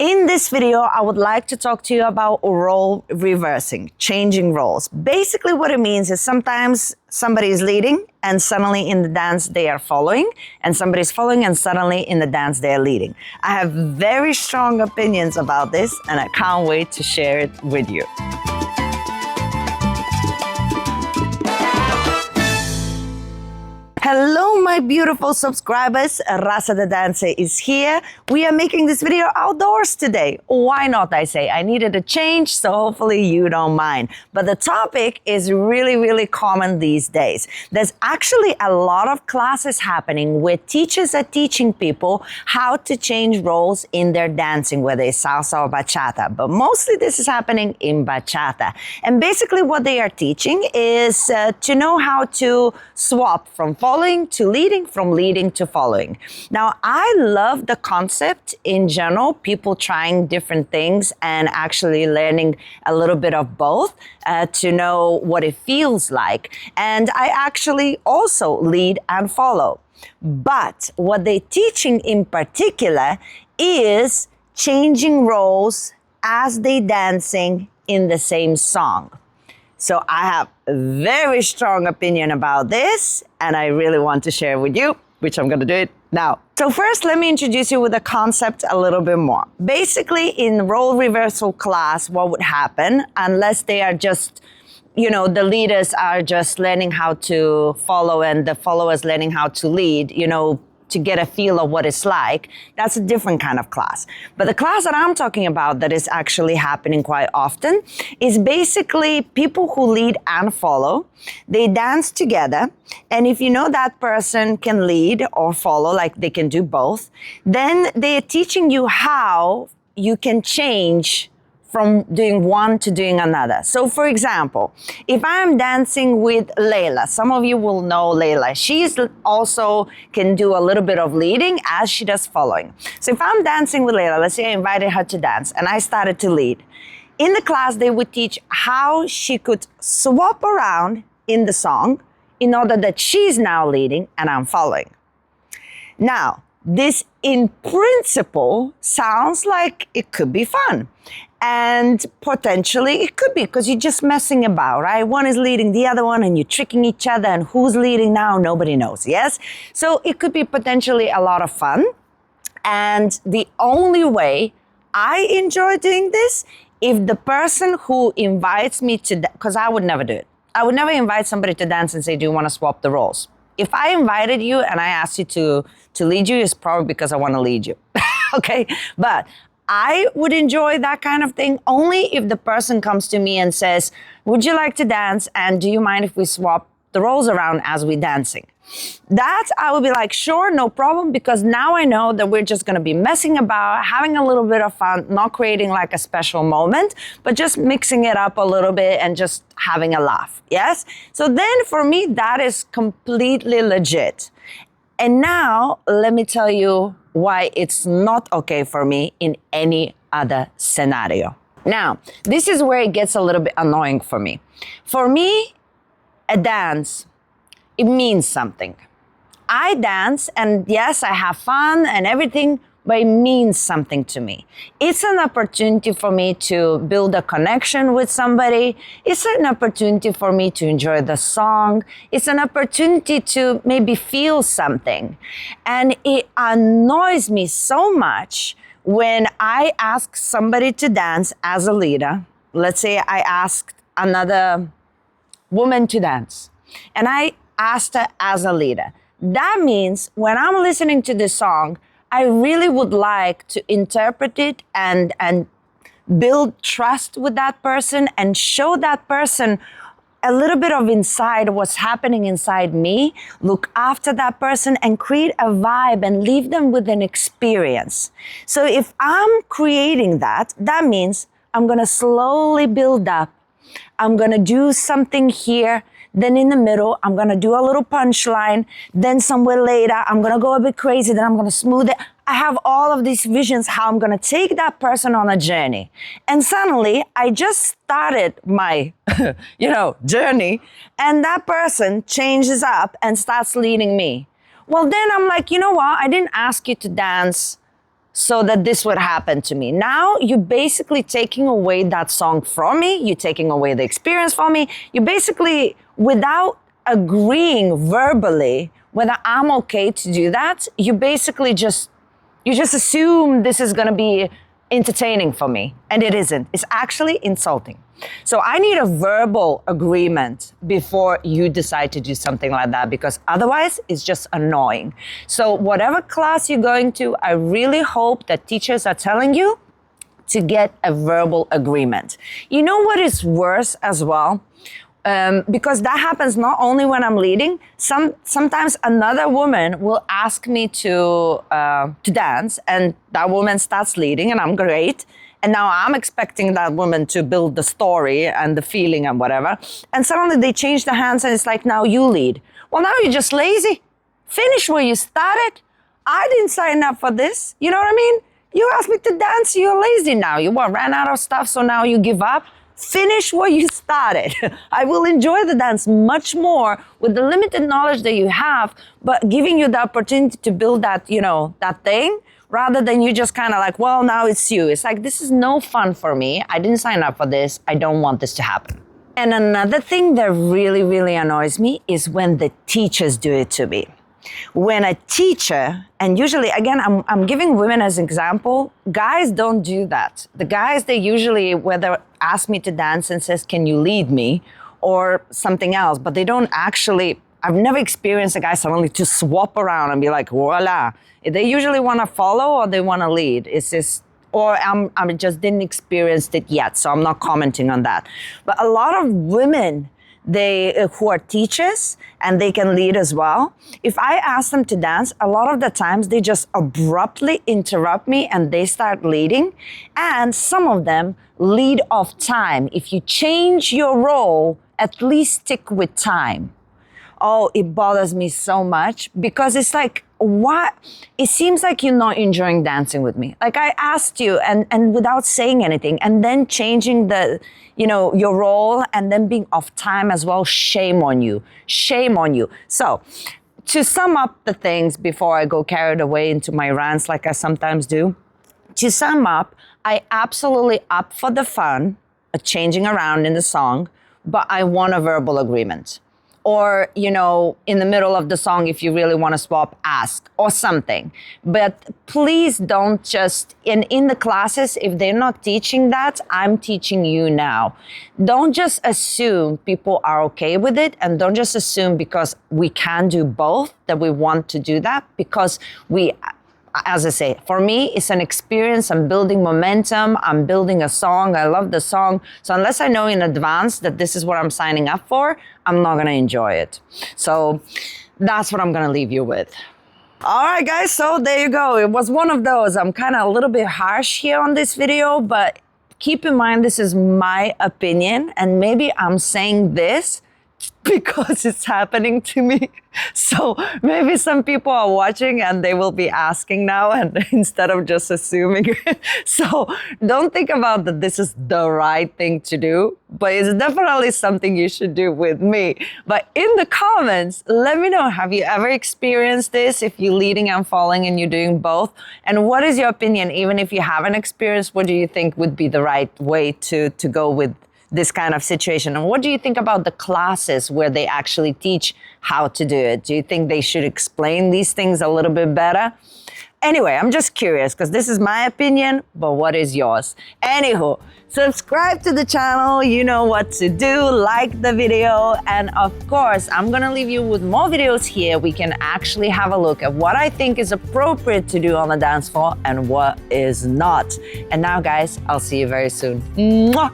In this video, I would like to talk to you about role reversing, changing roles. Basically, what it means is sometimes somebody is leading and suddenly in the dance they are following, and somebody's following and suddenly in the dance they are leading. I have very strong opinions about this and I can't wait to share it with you. Hello, my beautiful subscribers. Rasa the dancer is here. We are making this video outdoors today. Why not, I say? I needed a change, so hopefully you don't mind. But the topic is really common these days. There's actually a lot of classes happening where teachers are teaching people how to change roles in their dancing, whether it's salsa or bachata. But mostly this is happening in bachata. And basically what they are teaching is to know how to swap from following to leading, from leading to following. Now, I love the concept in general, people trying different things and actually learning a little bit of both to know what it feels like. And I actually also lead and follow. But what they're teaching in particular is changing roles as they dancing in the same song. So I have a very strong opinion about this, and I really want to share with you, which I'm going to do it now. So first, let me introduce you with the concept a little bit more. Basically, in role reversal class, what would happen, unless they are just, the leaders are just learning how to follow and the followers learning how to lead, to get a feel of what it's like, that's a different kind of class. But the class that I'm talking about that is actually happening quite often is basically people who lead and follow. They dance together, and if you know that person can lead or follow, like they can do both, then they're teaching you how you can change from doing one to doing another. So for example, if I'm dancing with Layla, some of you will know Layla. She's also can do a little bit of leading as she does following. So if I'm dancing with Layla, let's say I invited her to dance and I started to lead. In the class, they would teach how she could swap around in the song in order that she's now leading and I'm following. Now, this in principle sounds like it could be fun. And potentially it could be because you're just messing about, right? One is leading the other one and you're tricking each other, and who's leading now, nobody knows, yes? So it could be potentially a lot of fun. And the only way I enjoy doing this, if the person who invites me to, because I would never do it. I would never invite somebody to dance and say, do you want to swap the roles? If I invited you and I asked you to lead you, it's probably because I want to lead you, okay? But I would enjoy that kind of thing only if the person comes to me and says, would you like to dance? And do you mind if we swap the roles around as we're dancing? That I would be like, sure, no problem, because now I know that we're just going to be messing about, having a little bit of fun, not creating like a special moment, but just mixing it up a little bit and just having a laugh, yes? So then for me, that is completely legit. And now let me tell you why it's not okay for me in any other scenario. Now, this is where it gets a little bit annoying for me. For me, a dance, it means something. I dance and yes, I have fun and everything, but it means something to me. It's an opportunity for me to build a connection with somebody. It's an opportunity for me to enjoy the song. It's an opportunity to maybe feel something. And it annoys me so much when I ask somebody to dance as a leader. Let's say I asked another woman to dance and I asked her as a leader. That means when I'm listening to this song, I really would like to interpret it and build trust with that person and show that person a little bit of inside what's happening inside me, look after that person and create a vibe and leave them with an experience. So if I'm creating that, that means I'm going to slowly build up. I'm going to do something here. Then in the middle, I'm going to do a little punchline. Then somewhere later, I'm going to go a bit crazy. Then I'm going to smooth it. I have all of these visions how I'm going to take that person on a journey. And suddenly, I just started my, journey. And that person changes up and starts leading me. Well, then I'm like, you know what? I didn't ask you to dance so that this would happen to me. Now you're basically taking away that song from me. You're taking away the experience from me. You basically, without agreeing verbally whether I'm okay to do that, you basically just assume this is going to be entertaining for me, and it isn't. It's actually insulting. So I need a verbal agreement before you decide to do something like that, because otherwise it's just annoying. So whatever class you're going to, I really hope that teachers are telling you to get a verbal agreement. You know what is worse as well? Because that happens not only when I'm leading. Sometimes another woman will ask me to dance, and that woman starts leading, and I'm great. And now I'm expecting that woman to build the story and the feeling and whatever. And suddenly they change the hands, and it's like, now you lead. Well, now you're just lazy. Finish where you started. I didn't sign up for this. You know what I mean? You asked me to dance, you're lazy now. You ran out of stuff, so now you give up. Finish where you started. I will enjoy the dance much more with the limited knowledge that you have, but giving you the opportunity to build that, that thing, rather than you just kind of like, well, now it's you. It's like, this is no fun for me. I didn't sign up for this. I don't want this to happen. And another thing that really, really annoys me is when the teachers do it to me. When a teacher, and usually, again, I'm giving women as an example, guys don't do that. The guys, they usually, whether ask me to dance and says, can you lead me, or something else, but they don't actually, I've never experienced a guy suddenly to swap around and be like, voila. They usually want to follow or they want to lead. It's just, or I just didn't experience it yet, so I'm not commenting on that. But a lot of women, who are teachers, and they can lead as well. If I ask them to dance, a lot of the times they just abruptly interrupt me and they start leading. And some of them lead off time. If you change your role, at least stick with time. Oh, it bothers me so much, because it's like, what? It seems like you're not enjoying dancing with me. Like, I asked you and without saying anything, and then changing your role, and then being off time as well. Shame on you. Shame on you. So to sum up the things before I go carried away into my rants like I sometimes do, to sum up, I absolutely up for the fun of changing around in the song, but I want a verbal agreement. Or, in the middle of the song, if you really want to swap, ask or something. But please don't just, in the classes, if they're not teaching that, I'm teaching you now. Don't just assume people are okay with it, and don't just assume because we can do both that we want to do that, because as I say, for me, it's an experience. I'm building momentum. I'm building a song. I love the song. So unless I know in advance that this is what I'm signing up for, I'm not going to enjoy it. So that's what I'm going to leave you with. All right, guys. So there you go. It was one of those. I'm kind of a little bit harsh here on this video, but keep in mind, this is my opinion. And maybe I'm saying this because it's happening to me. So maybe some people are watching and they will be asking now, and instead of just assuming. So don't think about that this is the right thing to do, but it's definitely something you should do with me. But in the comments, let me know, have you ever experienced this? If you're leading and following and you're doing both, and what is your opinion? Even if you haven't experienced, what do you think would be the right way to go with this kind of situation? And what do you think about the classes where they actually teach how to do it? Do you think they should explain these things a little bit better? Anyway, I'm just curious, because this is my opinion, but what is yours? Anywho, subscribe to the channel. You know what to do. Like the video. And of course, I'm going to leave you with more videos here. We can actually have a look at what I think is appropriate to do on the dance floor and what is not. And now, guys, I'll see you very soon. Mwah!